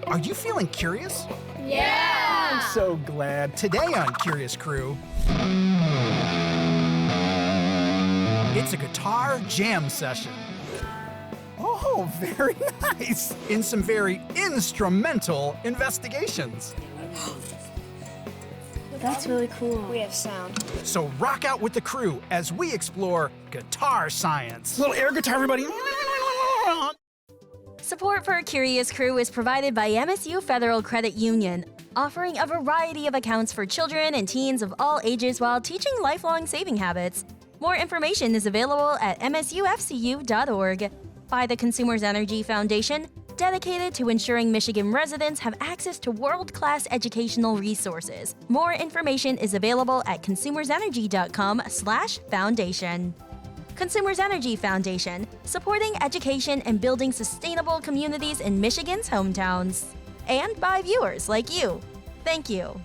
Are you feeling curious? Yeah! I'm so glad. Today on Curious Crew, it's a guitar jam session. Oh, very nice. In some very instrumental investigations. That's really cool. We have sound. So rock out with the crew as we explore guitar science. Little air guitar, everybody. Support for Curious Crew is provided by MSU Federal Credit Union, offering a variety of accounts for children and teens of all ages while teaching lifelong saving habits. More information is available at msufcu.org. By the Consumers Energy Foundation, dedicated to ensuring Michigan residents have access to world-class educational resources. More information is available at consumersenergy.com/foundation. Consumers Energy Foundation, supporting education and building sustainable communities in Michigan's hometowns. And by viewers like you. Thank you.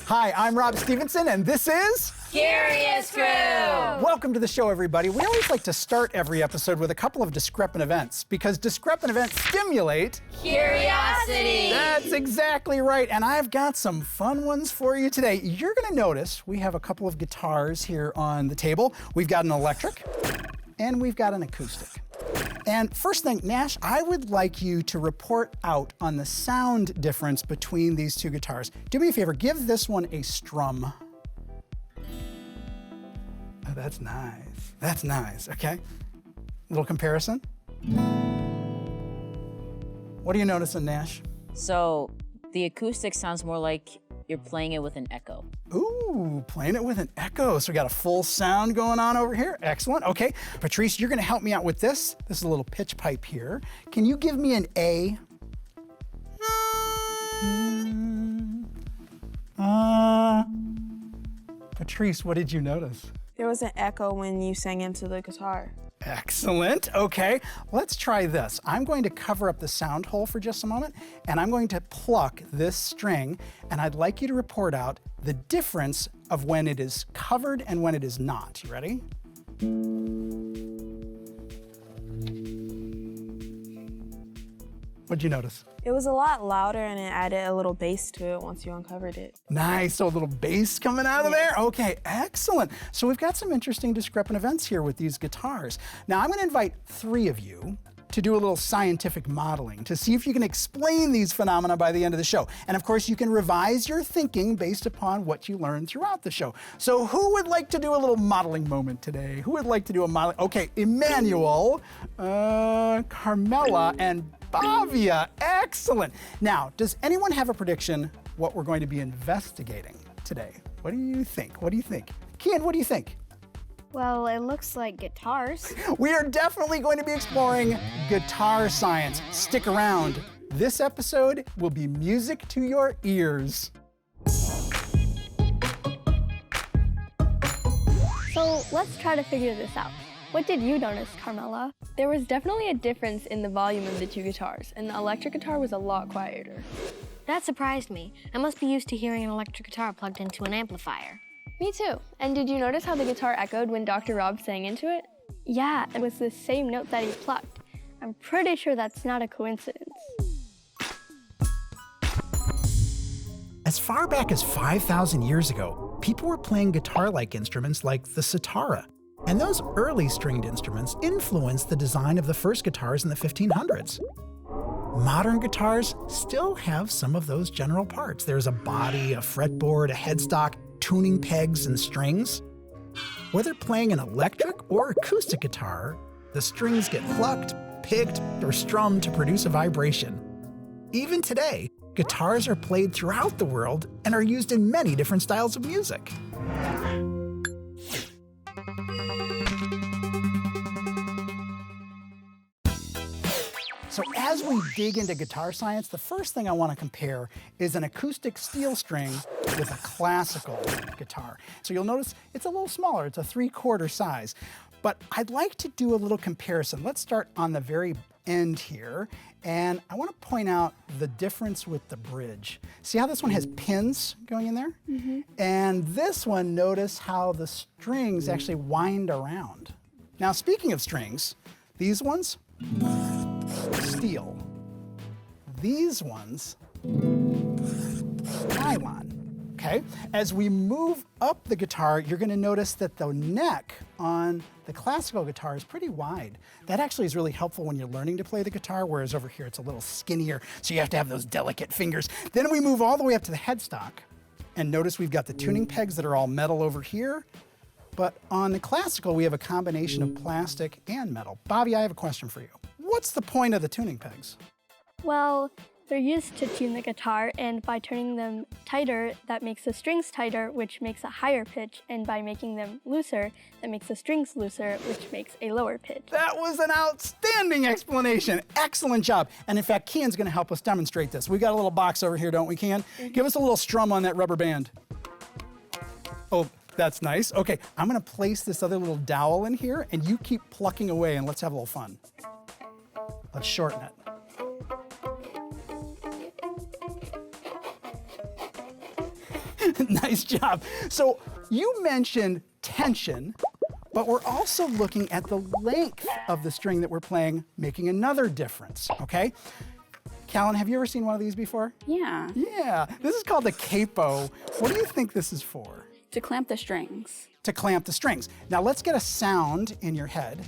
Hi, I'm Rob Stevenson, and this is Curious Crew! Welcome to the show, everybody. We always like to start every episode with a couple of discrepant events because discrepant events stimulate Curiosity! That's exactly right, and I've got some fun ones for you today. You're going to notice we have a couple of guitars here on the table. We've got an electric, and we've got an acoustic. And first thing, Nash, I would like you to report out on the sound difference between these two guitars. Do me a favor, give this one a strum. Oh, that's nice. That's nice, okay. Little comparison. What are you noticing, Nash? So the acoustic sounds more like you're playing it with an echo. Ooh, playing it with an echo. So we got a full sound going on over here. Excellent. Okay, Patrice, you're gonna help me out with this. This is a little pitch pipe here. Can you give me an A? Patrice, what did you notice? There was an echo when you sang into the guitar. Excellent. Okay, let's try this. I'm going to cover up the sound hole for just a moment, and I'm going to pluck this string, and I'd like you to report out the difference of when it is covered and when it is not. You ready? What'd you notice? It was a lot louder and it added a little bass to it once you uncovered it. Nice, so a little bass coming out of there? Okay, excellent. So we've got some interesting discrepant events here with these guitars. Now I'm gonna invite three of you to do a little scientific modeling to see if you can explain these phenomena by the end of the show. And of course, you can revise your thinking based upon what you learned throughout the show. So who would like to do a little modeling moment today? Who would like to do a modeling? Okay, Emmanuel, Carmela, and Bavia, excellent. Now, does anyone have a prediction what we're going to be investigating today? What do you think? What do you think? Kian, what do you think? Well, it looks like guitars. We are definitely going to be exploring guitar science. Stick around. This episode will be music to your ears. So let's try to figure this out. What did you notice, Carmela? There was definitely a difference in the volume of the two guitars, and the electric guitar was a lot quieter. That surprised me. I must be used to hearing an electric guitar plugged into an amplifier. Me too. And did you notice how the guitar echoed when Dr. Rob sang into it? Yeah, it was the same note that he plucked. I'm pretty sure that's not a coincidence. As far back as 5,000 years ago, people were playing guitar-like instruments like the sitar. And those early stringed instruments influenced the design of the first guitars in the 1500s. Modern guitars still have some of those general parts. There's a body, a fretboard, a headstock, tuning pegs, and strings. Whether playing an electric or acoustic guitar, the strings get plucked, picked, or strummed to produce a vibration. Even today, guitars are played throughout the world and are used in many different styles of music. So as we dig into guitar science, the first thing I want to compare is an acoustic steel string with a classical guitar. So you'll notice it's a little smaller, it's a 3/4 size. But I'd like to do a little comparison. Let's start on the very end here, and I want to point out the difference with the bridge. See how this one has pins going in there? And this one, notice how the strings actually wind around. Now, speaking of strings, these ones, steel. These ones, nylon. Okay? As we move up the guitar, you're going to notice that the neck on the classical guitar is pretty wide. That actually is really helpful when you're learning to play the guitar, whereas over here it's a little skinnier, so you have to have those delicate fingers. Then we move all the way up to the headstock, and notice we've got the tuning pegs that are all metal over here, but on the classical we have a combination of plastic and metal. Bobby, I have a question for you. What's the point of the tuning pegs? Well, they're used to tune the guitar, and by turning them tighter, that makes the strings tighter, which makes a higher pitch, and by making them looser, that makes the strings looser, which makes a lower pitch. That was an outstanding explanation. Excellent job. And in fact, Kian's gonna help us demonstrate this. We got a little box over here, don't we, Kian? Give us a little strum on that rubber band. Oh, that's nice. Okay, I'm gonna place this other little dowel in here, and you keep plucking away, and let's have a little fun. Let's shorten it. Nice job. So you mentioned tension, but we're also looking at the length of the string that we're playing, making another difference, okay? Callan, have you ever seen one of these before? Yeah. Yeah, this is called the capo. What do you think this is for? To clamp the strings. To clamp the strings. Now let's get a sound in your head.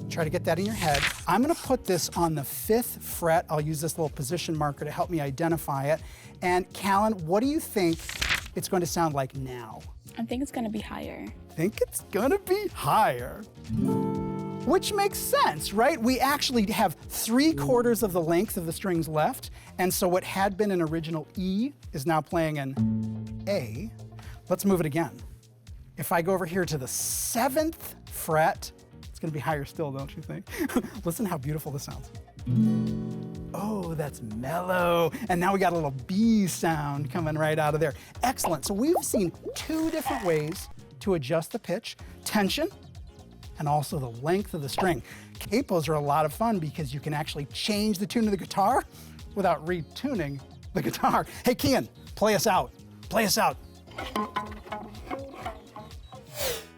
Try to get that in your head. I'm gonna put this on the 5th fret. I'll use this little position marker to help me identify it. And Callan, what do you think it's going to sound like now? I think it's gonna be higher. Think it's gonna be higher. Which makes sense, right? We actually have 3/4 of the length of the strings left. And so what had been an original E is now playing an A. Let's move it again. If I go over here to the 7th fret, it's gonna be higher still, don't you think? Listen how beautiful this sounds. Oh, that's mellow. And now we got a little B sound coming right out of there. Excellent. So we've seen 2 different ways to adjust the pitch, tension, and also the length of the string. Capos are a lot of fun because you can actually change the tune of the guitar without retuning the guitar. Hey, Kian, play us out. Play us out.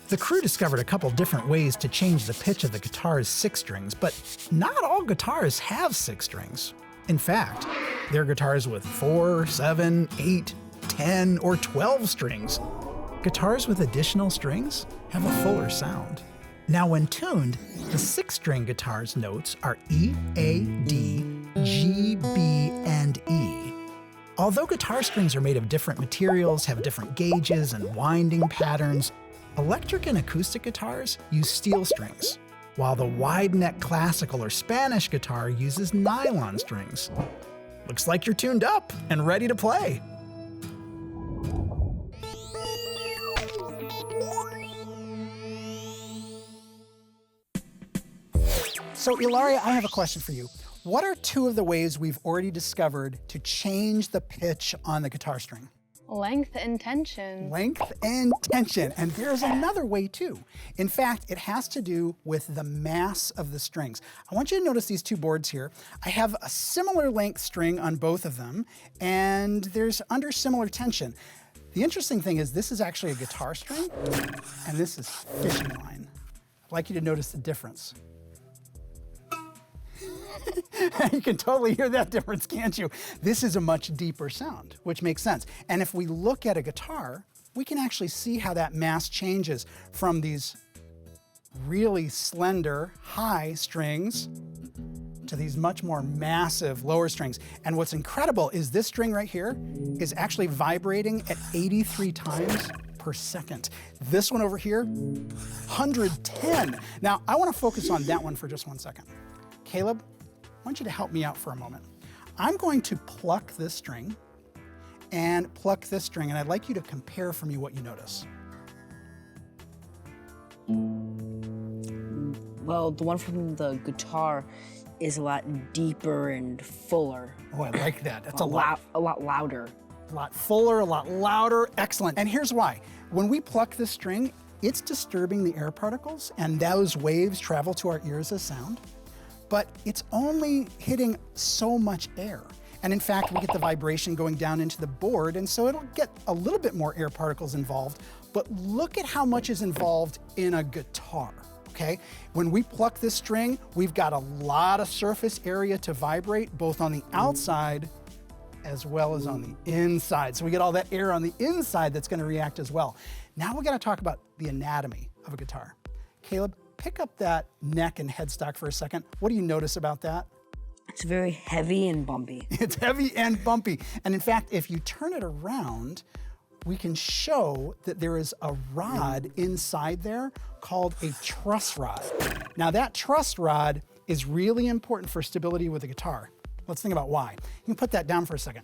The crew discovered a couple different ways to change the pitch of the guitar's 6 strings, but not all guitars have 6 strings. In fact, there are guitars with 4, 7, 8, 10, or 12 strings. Guitars with additional strings have a fuller sound. Now, when tuned, the 6-string guitar's notes are E, A, D, G, B, and E. Although guitar strings are made of different materials, have different gauges and winding patterns, electric and acoustic guitars use steel strings, while the wide-neck classical or Spanish guitar uses nylon strings. Looks like you're tuned up and ready to play. So, Ilaria, I have a question for you. What are 2 of the ways we've already discovered to change the pitch on the guitar string? Length and tension. Length and tension. And there's another way too. In fact, it has to do with the mass of the strings. I want you to notice these 2 boards here. I have a similar length string on both of them, and there's under similar tension. The interesting thing is this is actually a guitar string, and this is fishing line. I'd like you to notice the difference. You can totally hear that difference, can't you? This is a much deeper sound, which makes sense. And if we look at a guitar, we can actually see how that mass changes from these really slender high strings to these much more massive lower strings. And what's incredible is this string right here is actually vibrating at 83 times per second. This one over here, 110. Now, I want to focus on that one for just 1 second. Caleb, I want you to help me out for a moment. I'm going to pluck this string and pluck this string, and I'd like you to compare for me what you notice. Well, the one from the guitar is a lot deeper and fuller. Oh, I like that. That's a lot louder. A lot fuller, a lot louder. Excellent. And here's why. When we pluck this string, it's disturbing the air particles, and those waves travel to our ears as sound. but it's only hitting so much air. And in fact, we get the vibration going down into the board, and so it'll get a little bit more air particles involved. But look at how much is involved in a guitar, okay? When we pluck this string, we've got a lot of surface area to vibrate, both on the outside as well as on the inside. So we get all that air on the inside that's gonna react as well. Now we're gonna talk about the anatomy of a guitar. Caleb, pick up that neck and headstock for a second. What do you notice about that? It's very heavy and bumpy. It's heavy and bumpy. And in fact, if you turn it around, we can show that there is a rod inside there called a truss rod. Now that truss rod is really important for stability with the guitar. Let's think about why. You can put that down for a second.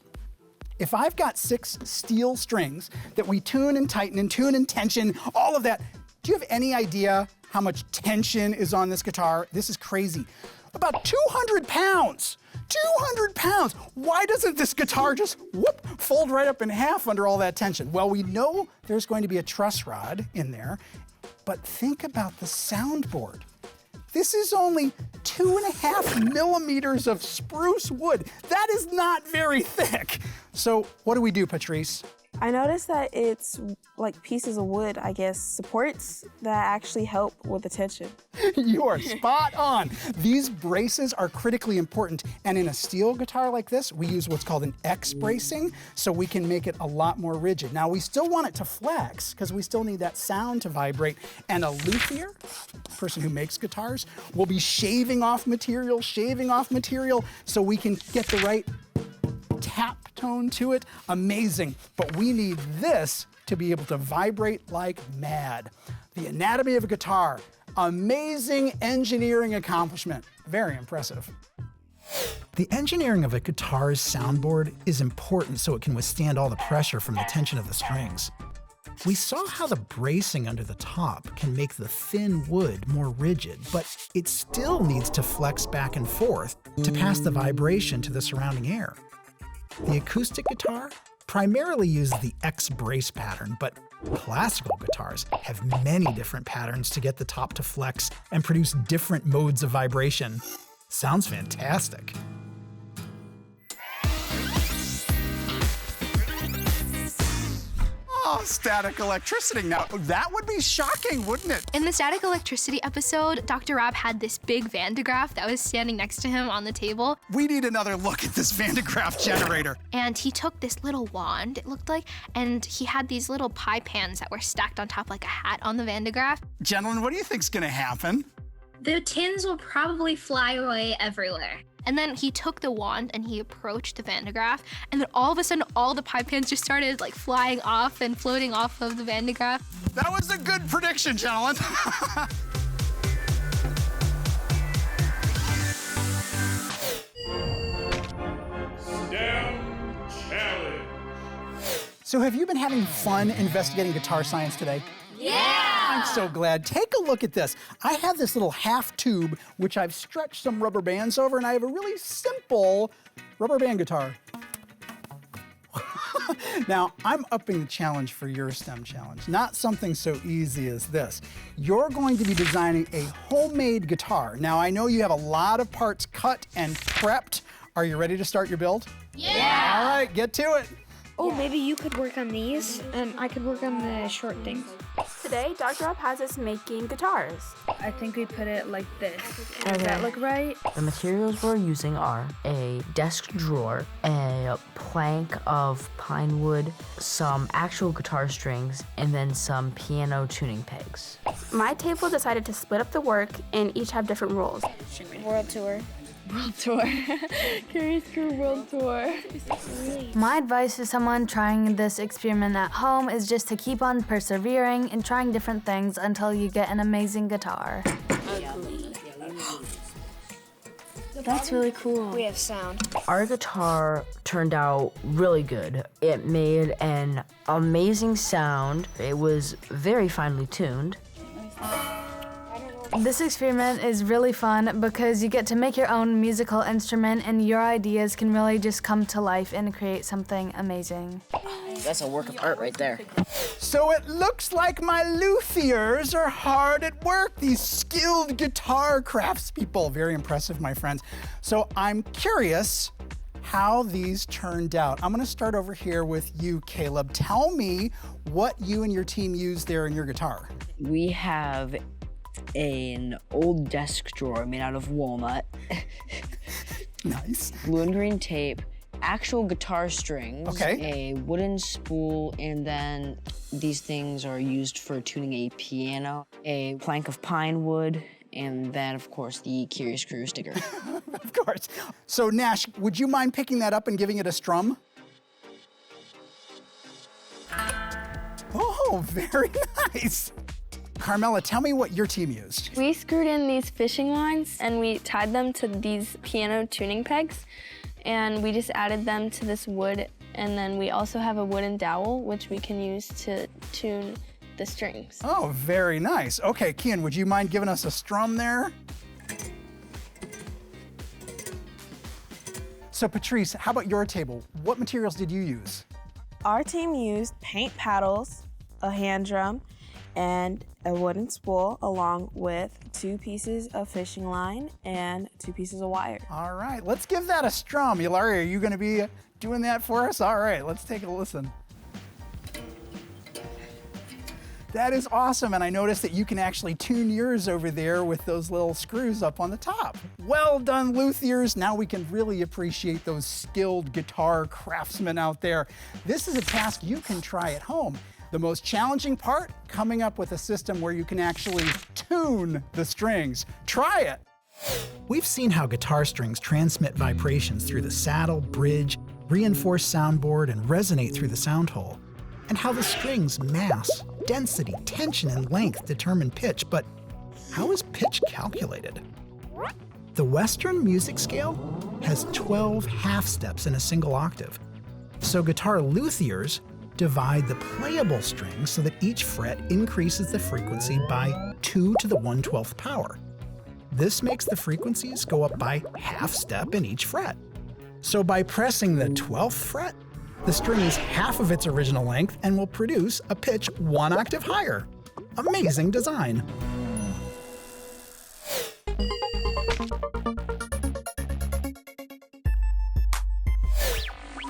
If I've got 6 steel strings that we tune and tighten and tune and tension, all of that, do you have any idea how much tension is on this guitar? This is crazy. About 200 pounds. 200 pounds. Why doesn't this guitar just whoop, fold right up in half under all that tension? Well, we know there's going to be a truss rod in there, but think about the soundboard. This is only 2.5 millimeters of spruce wood. That is not very thick. So what do we do, Patrice? I noticed that it's like pieces of wood, I guess, supports that actually help with the tension. You are spot on. These braces are critically important. And in a steel guitar like this, we use what's called an X bracing, so we can make it a lot more rigid. Now, we still want it to flex because we still need that sound to vibrate. And a luthier, person who makes guitars, will be shaving off material, so we can get the right tap tone to it. Amazing. But we need this to be able to vibrate like mad. The anatomy of a guitar, amazing engineering accomplishment. Very impressive. The engineering of a guitar's soundboard is important so it can withstand all the pressure from the tension of the strings. We saw how the bracing under the top can make the thin wood more rigid, but it still needs to flex back and forth to pass the vibration to the surrounding air. The acoustic guitar primarily uses the X brace pattern, but classical guitars have many different patterns to get the top to flex and produce different modes of vibration. Sounds fantastic. Oh, static electricity. Now, that would be shocking, wouldn't it? In the static electricity episode, Dr. Rob had this big Van de Graaff that was standing next to him on the table. We need another look at this Van de Graaff generator. And he took this little wand, it looked like, and he had these little pie pans that were stacked on top like a hat on the Van de Graaff. Gentlemen, what do you think's gonna happen? The tins will probably fly away everywhere. And then he took the wand and he approached the Van de Graaff, and then all of a sudden all the pie pans just started like flying off and floating off of the Van de Graaff. That was a good prediction, gentlemen. STEM Challenge. So have you been having fun investigating guitar science today? Yeah! I'm so glad. Take a look at this. I have this little half tube, which I've stretched some rubber bands over, and I have a really simple rubber band guitar. Now, I'm upping the challenge for your STEM challenge. Not something so easy as this. You're going to be designing a homemade guitar. Now, I know you have a lot of parts cut and prepped. Are you ready to start your build? Yeah! All right, get to it. Oh, maybe you could work on these, and I could work on the short things. Today, Dr. Rob has us making guitars. I think we put it like this. Does that look right? The materials we're using are a desk drawer, a plank of pine wood, some actual guitar strings, and then some piano tuning pegs. My table decided to split up the work and each have different roles. World tour. World tour. Curious Crew World Tour. My advice to someone trying this experiment at home is just to keep on persevering and trying different things until you get an amazing guitar. That's really cool. We have sound. Our guitar turned out really good. It made an amazing sound. It was very finely tuned. This experiment is really fun because you get to make your own musical instrument and your ideas can really just come to life and create something amazing. That's a work of art right there. So it looks like my luthiers are hard at work, these skilled guitar craftspeople. Very impressive, my friends. So I'm curious how these turned out. I'm gonna start over here with you, Caleb. Tell me what you and your team used there in your guitar. We have an old desk drawer made out of walnut. Nice. Blue and green tape, actual guitar strings, okay, a wooden spool, and then these things are used for tuning a piano, a plank of pine wood, and then, of course, the Curious Crew sticker. Of course. So, Nash, would you mind picking that up and giving it a strum? Oh, very nice. Carmela, tell me what your team used. We screwed in these fishing lines and we tied them to these piano tuning pegs, and we just added them to this wood, and then we also have a wooden dowel which we can use to tune the strings. Oh, very nice. Okay, Kian, would you mind giving us a strum there? So Patrice, how about your table? What materials did you use? Our team used paint paddles, a hand drum, and a wooden spool, along with 2 pieces of fishing line and 2 pieces of wire. All right, let's give that a strum. Ilaria, are you gonna be doing that for us? All right, let's take a listen. That is awesome, and I noticed that you can actually tune yours over there with those little screws up on the top. Well done, luthiers. Now we can really appreciate those skilled guitar craftsmen out there. This is a task you can try at home. The most challenging part, coming up with a system where you can actually tune the strings. Try it. We've seen how guitar strings transmit vibrations through the saddle, bridge, reinforced soundboard, and resonate through the sound hole, and how the strings' mass, density, tension, and length determine pitch. But how is pitch calculated? The Western music scale has 12 half steps in a single octave. So guitar luthiers divide the playable strings so that each fret increases the frequency by 2 to the 1/12th power. This makes the frequencies go up by half step in each fret. So by pressing the 12th fret, the string is half of its original length and will produce a pitch 1 octave higher. Amazing design.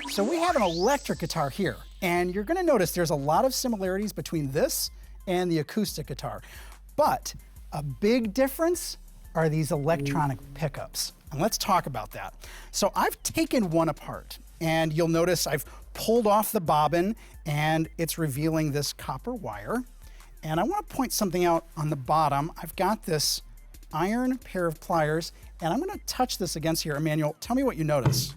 So we have an electric guitar here, and you're gonna notice there's a lot of similarities between this and the acoustic guitar. But a big difference are these electronic pickups. And let's talk about that. So I've taken one apart, and you'll notice I've pulled off the bobbin, and it's revealing this copper wire. And I wanna point something out on the bottom. I've got this iron pair of pliers, and I'm gonna touch this against here. Emmanuel, tell me what you notice.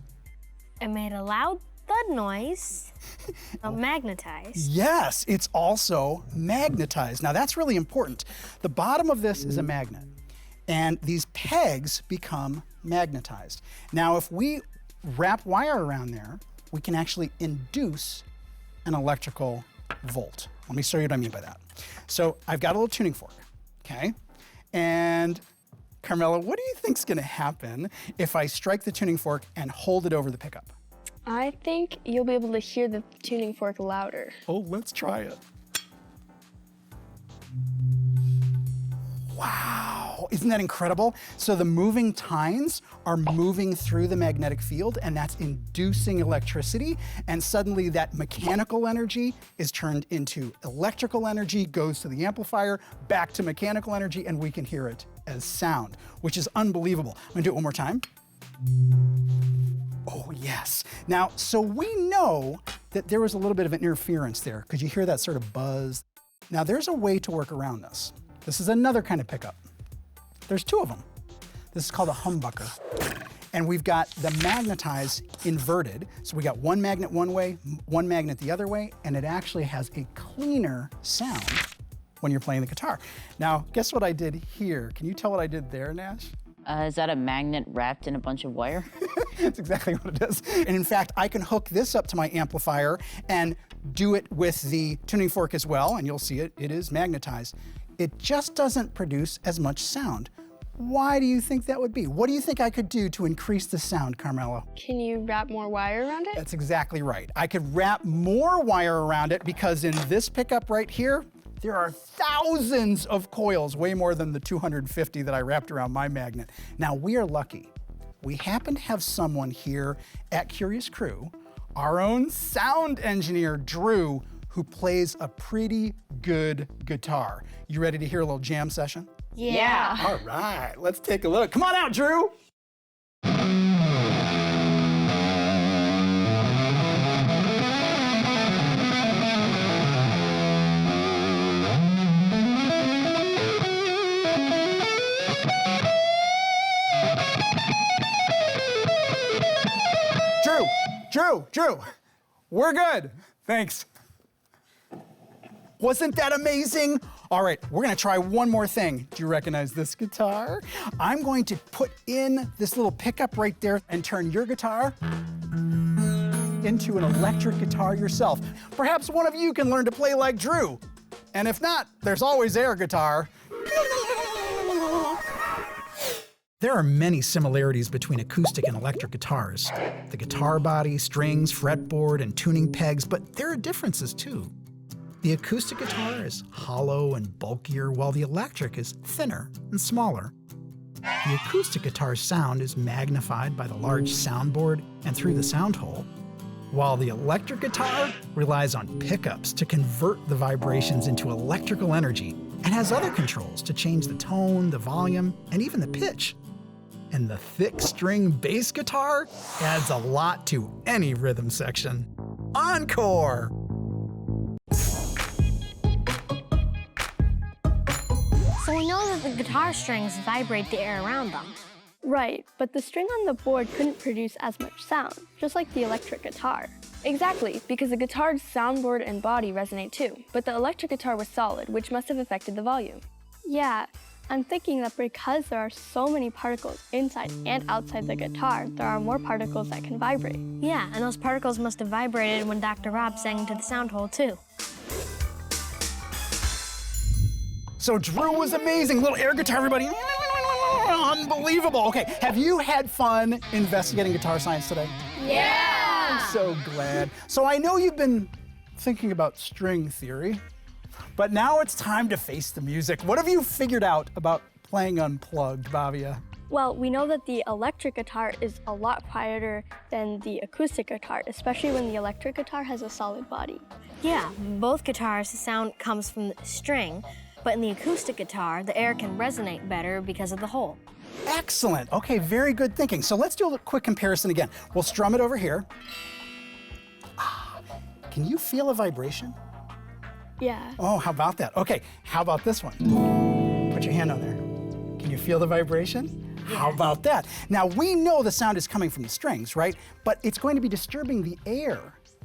It made a loud thud noise. Magnetized. Yes, it's also magnetized. Now that's really important. The bottom of this is a magnet, and these pegs become magnetized. Now if we wrap wire around there, we can actually induce an electrical volt. Let me show you what I mean by that. So I've got a little tuning fork, okay? And Carmela, what do you think's gonna happen if I strike the tuning fork and hold it over the pickup? I think you'll be able to hear the tuning fork louder. Oh, let's try it. Wow, isn't that incredible? So the moving tines are moving through the magnetic field, and that's inducing electricity, and suddenly that mechanical energy is turned into electrical energy, goes to the amplifier, back to mechanical energy, and we can hear it as sound, which is unbelievable. I'm gonna do it one more time. Oh, yes. Now, so we know that there was a little bit of an interference there. Could you hear that sort of buzz? Now, there's a way to work around this. This is another kind of pickup. There's 2 of them. This is called a humbucker. And we've got the magnetized inverted. So we got one magnet one way, one magnet the other way, and it actually has a cleaner sound when you're playing the guitar. Now, guess what I did here? Can you tell what I did there, Nash? Is that a magnet wrapped in a bunch of wire? That's exactly what it is. And in fact, I can hook this up to my amplifier and do it with the tuning fork as well, and you'll see it is magnetized. it just doesn't produce as much sound. Why do you think that would be? What do you think I could do to increase the sound, Carmelo? Can you wrap more wire around it? That's exactly right. I could wrap more wire around it because in this pickup right here, there are thousands of coils, way more than the 250 that I wrapped around my magnet. Now, we are lucky. We happen to have someone here at Curious Crew, our own sound engineer, Drew, who plays a pretty good guitar. You ready to hear a little jam session? Yeah. All right, let's take a look. Come on out, Drew. Drew, we're good. Thanks. Wasn't that amazing? All right, we're gonna try one more thing. Do you recognize this guitar? I'm going to put in this little pickup right there and turn your guitar into an electric guitar yourself. Perhaps one of you can learn to play like Drew. And if not, there's always air guitar. There are many similarities between acoustic and electric guitars. The guitar body, strings, fretboard, and tuning pegs, but there are differences too. The acoustic guitar is hollow and bulkier, while the electric is thinner and smaller. The acoustic guitar's sound is magnified by the large soundboard and through the sound hole, while the electric guitar relies on pickups to convert the vibrations into electrical energy and has other controls to change the tone, the volume, and even the pitch. And the thick string bass guitar adds a lot to any rhythm section. Encore! So we know that the guitar strings vibrate the air around them. Right, but the string on the board couldn't produce as much sound, just like the electric guitar. Exactly, because the guitar's soundboard and body resonate too, but the electric guitar was solid, which must have affected the volume. Yeah, I'm thinking that because there are so many particles inside and outside the guitar, there are more particles that can vibrate. Yeah, and those particles must have vibrated when Dr. Rob sang into the sound hole too. So Drew was amazing. Little air guitar, everybody. Unbelievable. Okay, have you had fun investigating guitar science today? Yeah! I'm so glad. So I know you've been thinking about string theory, but now it's time to face the music. What have you figured out about playing unplugged, Bhavya? Well, we know that the electric guitar is a lot quieter than the acoustic guitar, especially when the electric guitar has a solid body. Yeah, both guitars, the sound comes from the string, but in the acoustic guitar, the air can resonate better because of the hole. Excellent. Okay, very good thinking. So let's do a quick comparison again. We'll strum it over here. Can you feel a vibration? Yeah. Oh, how about that? Okay, how about this one? Put your hand on there. Can you feel the vibration? Yes. How about that? Now, we know the sound is coming from the strings, right? But it's going to be disturbing the air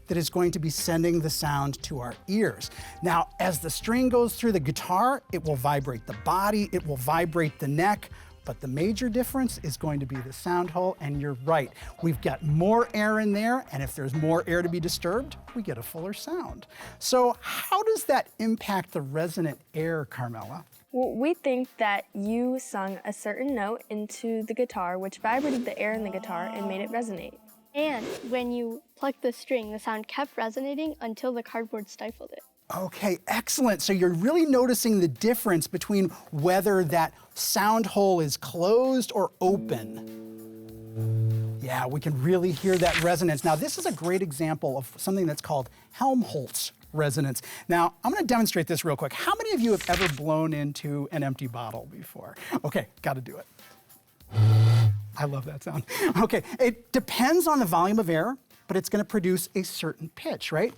that is going to be sending the sound to our ears. Now, as the string goes through the guitar, it will vibrate the body, it will vibrate the neck, but the major difference is going to be the sound hole, and you're right. We've got more air in there, and if there's more air to be disturbed, we get a fuller sound. So how does that impact the resonant air, Carmela? Well, we think that you sung a certain note into the guitar, which vibrated the air in the guitar and made it resonate. And when you plucked the string, the sound kept resonating until the cardboard stifled it. Okay, excellent. So you're really noticing the difference between whether that sound hole is closed or open. Yeah, we can really hear that resonance. Now, this is a great example of something that's called Helmholtz resonance. Now, I'm gonna demonstrate this real quick. How many of you have ever blown into an empty bottle before? Okay, gotta do it. I love that sound. Okay, it depends on the volume of air, but it's gonna produce a certain pitch, right?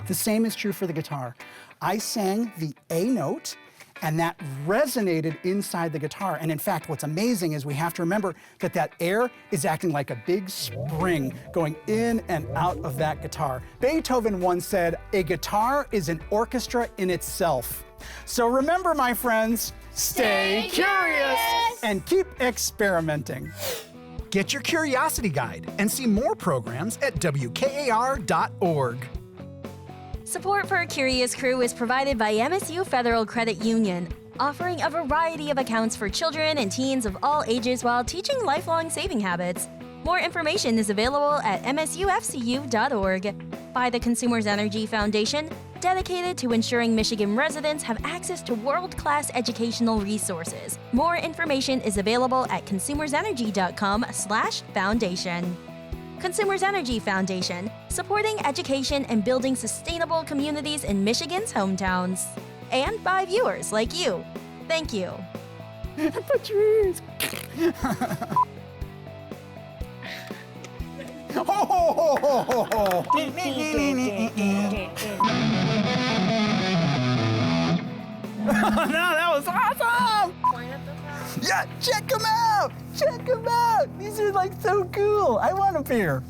The same is true for the guitar. I sang the A note, and that resonated inside the guitar. And in fact, what's amazing is we have to remember that that air is acting like a big spring going in and out of that guitar. Beethoven once said, "A guitar is an orchestra in itself." So remember, my friends, stay curious and keep experimenting. Get your curiosity guide and see more programs at WKAR.org. Support for Curious Crew is provided by MSU Federal Credit Union, offering a variety of accounts for children and teens of all ages while teaching lifelong saving habits. More information is available at msufcu.org. By the Consumers Energy Foundation, dedicated to ensuring Michigan residents have access to world-class educational resources. More information is available at consumersenergy.com/foundation. Consumers Energy Foundation, supporting education and building sustainable communities in Michigan's hometowns. And by viewers like you. Thank you. Patrice! No, that was awesome! Yeah, check them out! Check them out! These are like so cool. I want a pair.